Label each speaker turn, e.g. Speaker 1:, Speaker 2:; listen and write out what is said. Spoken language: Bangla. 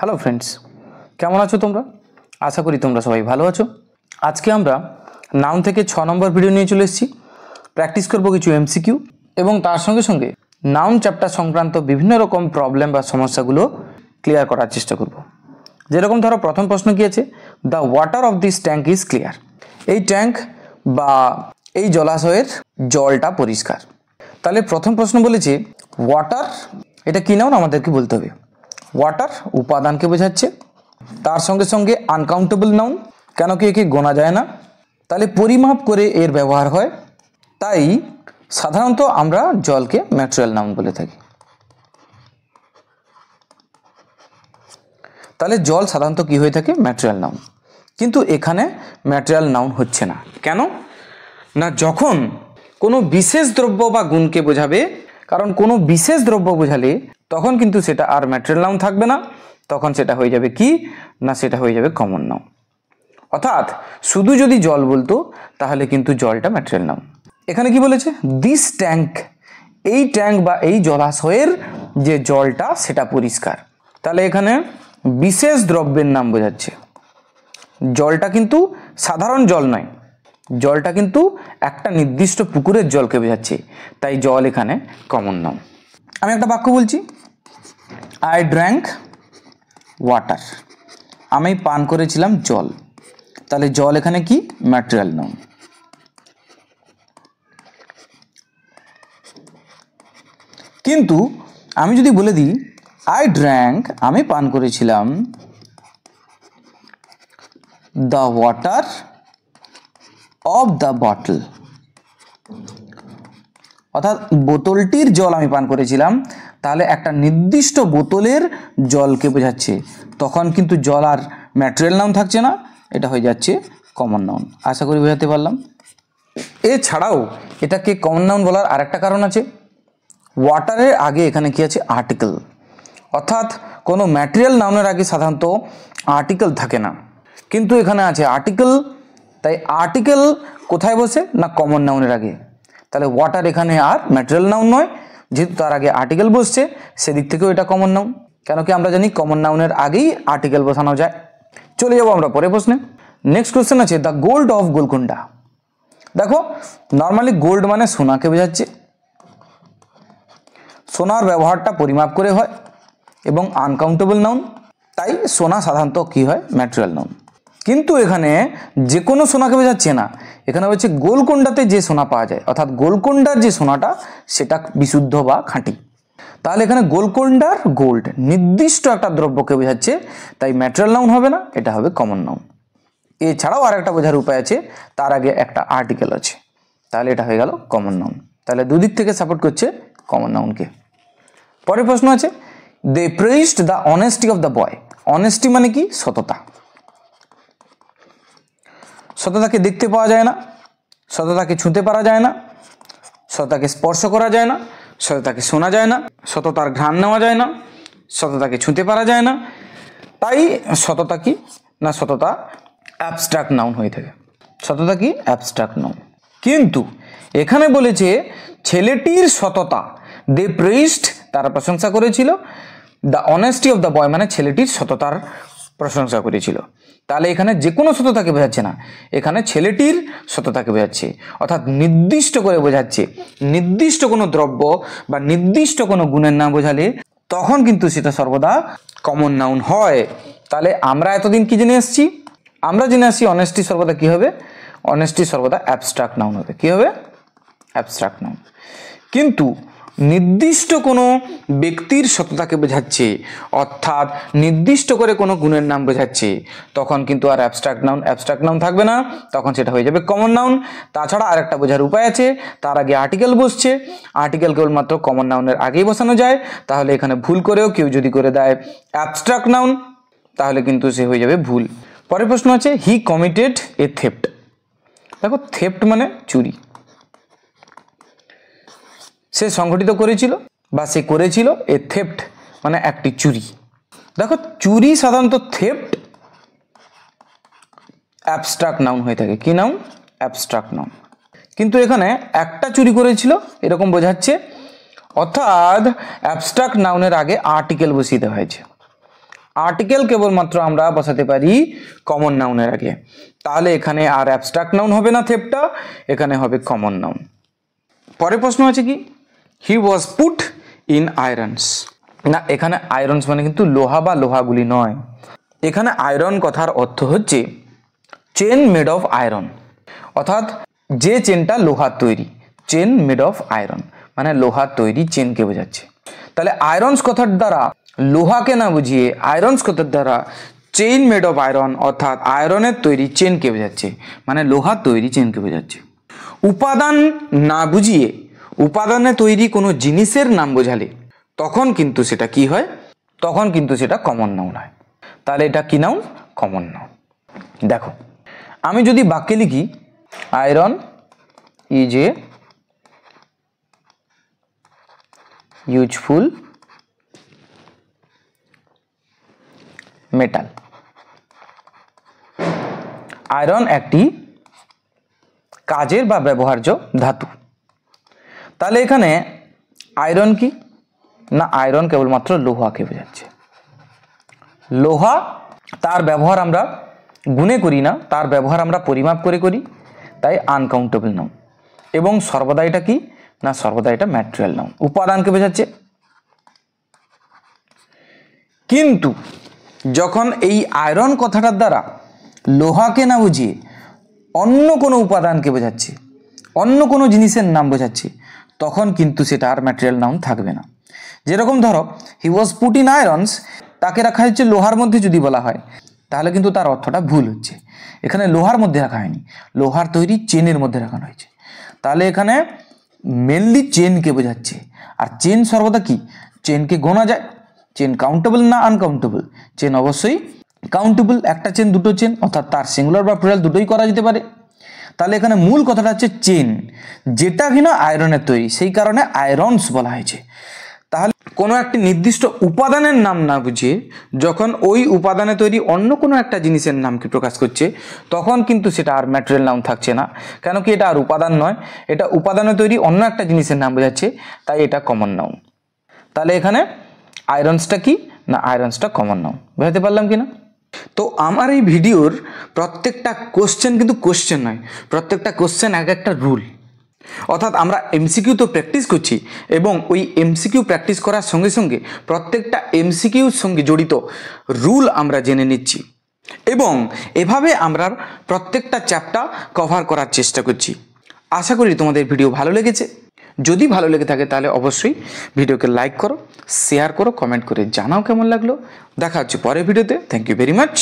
Speaker 1: হ্যালো ফ্রেন্ডস, কেমন আছো তোমরা? আশা করি তোমরা সবাই ভালো আছো। আজকে আমরা নাউন থেকে 6 নম্বর ভিডিও নিয়ে চলে এসেছি। প্র্যাকটিস করব কিছু এমসিকিউ এবং তার সঙ্গে সঙ্গে নাউন চ্যাপ্টার সংক্রান্ত বিভিন্ন রকম প্রবলেম বা সমস্যাগুলো ক্লিয়ার করার চেষ্টা করব। যেরকম ধরো প্রথম প্রশ্ন কি আছে, the water of this tank is clear. এই ট্যাঙ্ক বা এই জলাশয়ের জলটা পরিষ্কার। তাহলে প্রথম প্রশ্ন বলেছে ওয়াটার, এটা কি নাউন আমাদেরকে বলতে হবে। ওয়াটার উপাদানকে বোঝাচ্ছে, তার সঙ্গে সঙ্গে আনকাউন্টেবল নাউন, কেন কি একে গোনা যায় না, তাহলে পরিমাপ করে এর ব্যবহার হয়, তাই সাধারণত আমরা জলকে ম্যাটেরিয়াল নাউন বলে থাকি। তাহলে জল সাধারণত কি হয়ে থাকে? Material noun. কিন্তু এখানে ম্যাটেরিয়াল নাউন হচ্ছে না। কেন না, যখন কোনো বিশেষ দ্রব্য বা গুণকে বোঝাবে, কারণ কোনো বিশেষ দ্রব্য বোঝালে তখন কিন্তু সেটা আর ম্যাটেরিয়াল নাউন থাকবে না, তখন সেটা হয়ে যাবে কি না, সেটা হয়ে যাবে কমন নাউন। অর্থাৎ শুধু যদি জল বলতো তাহলে কিন্তু জলটা ম্যাটেরিয়াল নাউন। এখানে কি বলেছে? দিস ট্যাঙ্ক, এই ট্যাঙ্ক বা এই জলাশয়ের যে জলটা সেটা পরিষ্কার। তাহলে এখানে বিশেষ দ্রব্যের নাম বোঝাচ্ছে। জলটা কিন্তু সাধারণ জল নয়, জলটা কিন্তু একটা নির্দিষ্ট পুকুরের জলকে বোঝাচ্ছে, তাই জল এখানে কমন নাউন। আমি একটা বাক্য বলছি, আই ড্র্যাঙ্ক ওয়াটার, আমি পান করেছিলাম জল। তাহলে জল এখানে কি? Material noun. কিন্তু আমি যদি বলে দিই আই ড্র্যাঙ্ক, আমি পান করেছিলাম the water of the bottle, অর্থাৎ বোতলটির জল আমি পান করেছিলাম, তাহলে একটা নির্দিষ্ট বোতলের জলকে বোঝাচ্ছে, তখন কিন্তু জল আর ম্যাটেরিয়াল নাউন থাকছে না, এটা হয়ে যাচ্ছে কমন নাউন। আশা করি বোঝাতে পারলাম। এছাড়াও এটাকে কমন নাউন বলার আরেকটা কারণ আছে, ওয়াটারের আগে এখানে কি আছে? আর্টিকেল। অর্থাৎ কোনো ম্যাটেরিয়াল নাউনের আগে সাধারণত আর্টিকেল থাকে না, কিন্তু এখানে আছে আর্টিকেল, তাই আর্টিকেল কোথায় বসে না কমন নাউনের আগে। তাহলে ওয়াটার এখানে আর ম্যাটেরিয়াল নাউন নয়, যেহেতু তার আগে আর্টিকেল বসছে, সেদিক থেকেও এটা কমন নাউন। কেন কি আমরা জানি কমন নাউনের আগেই আর্টিকেল বসানো যায়। চলে যাবো আমরা পরের প্রশ্নে। নেক্সট কোশ্চেন আছে দ্য গোল্ড অফ গোলকুন্ডা। দেখো নর্মালি গোল্ড মানে সোনাকে বোঝাচ্ছে, সোনার ব্যবহারটা পরিমাপ করে হয় এবং আনকাউন্টেবল নাউন, তাই সোনা সাধারণত কি হয়? Material noun. কিন্তু এখানে যে কোনো সোনাকে বোঝাচ্ছে না, এখানে হচ্ছে গোলকুন্ডাতে যে সোনা পাওয়া যায়, অর্থাৎ গোলকুন্ডার যে সোনাটা সেটা বিশুদ্ধ বা খাঁটি। তাহলে এখানে গোলকুন্ডার গোল্ড নির্দিষ্ট একটা দ্রব্যকে বোঝাচ্ছে, তাই ম্যাটেরিয়াল নাউন হবে না, এটা হবে কমন নাউন। এছাড়াও আর একটা বোঝার উপায় আছে, তার আগে একটা আর্টিকেল আছে, তাহলে এটা হয়ে গেল কমন নাউন। তাহলে দুদিক থেকে সাপোর্ট করছে কমন নাউনকে। পরের প্রশ্ন আছে they praised the honesty of the boy. Honesty মানে কি? সততা। সততাকে দেখতে পাওয়া যায় না, সততাকে ছুঁতে পারা যায় না, সততাকে স্পর্শ করা যায় না, সততাকে শোনা যায় না, সততার ঘ্রাণ নেওয়া যায় না, সততাকে ছুঁতে পারা যায় না, তাই সততা কি না, সততা অ্যাবস্ট্রাক্ট নাউন হয়ে থাকে। সততা কি? Abstract noun. কিন্তু এখানে বলেছে ছেলেটির সততা, দে প্রেইজড, তারা প্রশংসা করেছিল, দ্য অনেস্টি অফ দ্য বয় মানে ছেলেটির সততার প্রশংসা করেছিল। তাহলে এখানে যে কোনো সততাকে বোঝাচ্ছে না, এখানে ছেলেটির সততাকে বোঝাচ্ছে, অর্থাৎ নির্দিষ্ট করে বোঝাচ্ছে। নির্দিষ্ট কোনো দ্রব্য বা নির্দিষ্ট কোনো গুণের নাম বোঝালে তখন কিন্তু সেটা সর্বদা কমন নাউন হয়। তাহলে আমরা এতদিন কি জেনে এসেছি? আমরা জেনে আসছি অনেস্টি সর্বদা কি হবে? অনেস্টি সর্বদা অ্যাবস্ট্রাক্ট নাউন হবে। কি হবে? Abstract noun. কিন্তু নির্দিষ্ট কোনো ব্যক্তির সততাকে বোঝাচ্ছে, অর্থাৎ নির্দিষ্ট করে কোনো গুণের নাম বোঝাচ্ছে, তখন কিন্তু আর অ্যাবস্ট্রাক্ট নাউন থাকবে না, তখন সেটা হয়ে যাবে কমন নাউন। তাছাড়া আরেকটা বোঝার উপায় আছে, তার আগে আর্টিকেল বসছে, আর্টিকেল কেবলমাত্র কমন নাউনের আগেই বসানো যায়। তাহলে এখানে ভুল করেও কেউ যদি করে দেয় অ্যাবস্ট্রাক্ট নাউন, তাহলে কিন্তু সে হয়ে যাবে ভুল। পরের প্রশ্ন আছে হি কমিটেড এ থেফট। দেখো থেফট মানে চুরি, সে সংগঠিত করেছিল বা সে করেছিল, এ থেফট মানে একটি চুরি। দেখো চুরি সাধারণত থেফট অ্যাবস্ট্রাক্ট নাউন হয়ে থাকে। কি নাউন? Abstract noun. কিন্তু এখানে একটা চুরি করেছিল এরকম বোঝাচ্ছে, অর্থাৎ অ্যাবস্ট্রাক্ট নাউনের আগে আর্টিকেল বসিয়ে দেওয়া হয়েছে। আর্টিকেল কেবলমাত্র আমরা বসাতে পারি কমন নাউনের আগে। তাহলে এখানে আর অ্যাবস্ট্রাক্ট নাউন হবে না থেপটা, এখানে হবে কমন নাউন। পরের প্রশ্ন আছে কি, হি ওয়াজ পুট ইন আয়রনস। না, এখানে আয়রনস মানে কিন্তু লোহা বা লোহাগুলি নয়। এখানে আয়রন কথার অর্থ হচ্ছে চেন মেড অফ আয়রন, অর্থাৎ যে চেনটা লোহার তৈরি। চেন মেড অফ আয়রন মানে লোহার তৈরি চেনকে বোঝাচ্ছে। তাহলে আয়রনস কথার দ্বারা লোহাকে না বুঝিয়ে আয়রনস কথার দ্বারা চেইন মেড অফ আয়রন অর্থাৎ আয়রনের তৈরি চেনকে বোঝাচ্ছে, মানে লোহার তৈরি চেনকে বোঝাচ্ছে। উপাদান না বুঝিয়ে উপাদানে তৈরি কোনো জিনিসের নাম বোঝালে তখন কিন্তু সেটা কি হয়, তখন কিন্তু সেটা কমন নাউন হয়। তাহলে এটা কি নাউন? Common noun. দেখো, আমি যদি বাক্যে লিখি iron is a useful metal. Iron একটি কাজের বা ব্যবহার্য ধাতু। তাহলে এখানে আয়রন কি না, আয়রন কেবলমাত্র লোহাকে বোঝাচ্ছে। লোহা, তার ব্যবহার আমরা গুণে করি না, তার ব্যবহার আমরা পরিমাপ করে করি, তাই আনকাউন্টেবল নাউন। এবং সর্বদা এটা কি না, সর্বদা এটা ম্যাটেরিয়াল নাউন, উপাদানকে বোঝাচ্ছে। কিন্তু যখন এই আয়রন কথাটার দ্বারা লোহাকে না বুঝিয়ে অন্য কোনো উপাদানকে বোঝাচ্ছে, অন্য কোনো জিনিসের নাম বোঝাচ্ছে, তখন কিন্তু সেটা আর ম্যাটেরিয়াল নাউন থাকবে না। যেরকম ধরো হি ওয়াজ পুট ইন আয়রনস, তাকে রাখা হচ্ছে লোহার মধ্যে যদি বলা হয় তাহলে কিন্তু তার অর্থটা ভুল হচ্ছে। এখানে লোহার মধ্যে রাখা হয়নি, লোহার তৈরি চেনের মধ্যে রাখানো হয়েছে। তাহলে এখানে মেনলি চেনকে বোঝাচ্ছে। আর চেন সর্বদা কি, চেনকে গোনা যায়। চেন কাউন্টেবল না আনকাউন্টেবল? চেন অবশ্যই কাউন্টেবল। একটা চেন, দুটো চেন, অর্থাৎ তার সিঙ্গুলার বা প্লুরাল দুটোই করা যেতে পারে। তাহলে এখানে মূল কথাটা হচ্ছে চেন, যেটা কিনা আয়রনের তৈরি, সেই কারণে আয়রনস বলা হয়েছে। তাহলে কোনো একটি নির্দিষ্ট উপাদানের নাম না বুঝিয়ে যখন ওই উপাদানে তৈরি অন্য কোনো একটা জিনিসের নামকে প্রকাশ করছে, তখন কিন্তু সেটা আর ম্যাটেরিয়াল নাউন থাকছে না। কেন কি, এটা আর উপাদান নয়, এটা উপাদানে তৈরি অন্য একটা জিনিসের নাম বোঝাচ্ছে, তাই এটা কমন নাউন। তাহলে এখানে আয়রনসটা কি না, আয়রনসটা কমন নাউন। বুঝতে পারলাম কিনা? তো আমার এই ভিডিওর প্রত্যেকটা কোশ্চেন কিন্তু কোশ্চেন নয়, প্রত্যেকটা কোশ্চেন এক একটা রুল। অর্থাৎ আমরা এমসিকিউ তো প্র্যাকটিস করছি, এবং ওই এমসিকিউ প্র্যাকটিস করার সঙ্গে সঙ্গে প্রত্যেকটা এমসিকিউর সঙ্গে জড়িত রুল আমরা জেনে নিচ্ছি, এবং এভাবে আমরা প্রত্যেকটা চ্যাপ্টার কভার করার চেষ্টা করছি। আশা করি তোমাদের ভিডিও ভালো লেগেছে। যদি ভালো লেগে থাকে তাহলে অবশ্যই ভিডিওকে লাইক করো, শেয়ার করো, কমেন্ট করে জানাও কেমন লাগলো। দেখা হচ্ছে পরের ভিডিওতে। Thank you very much.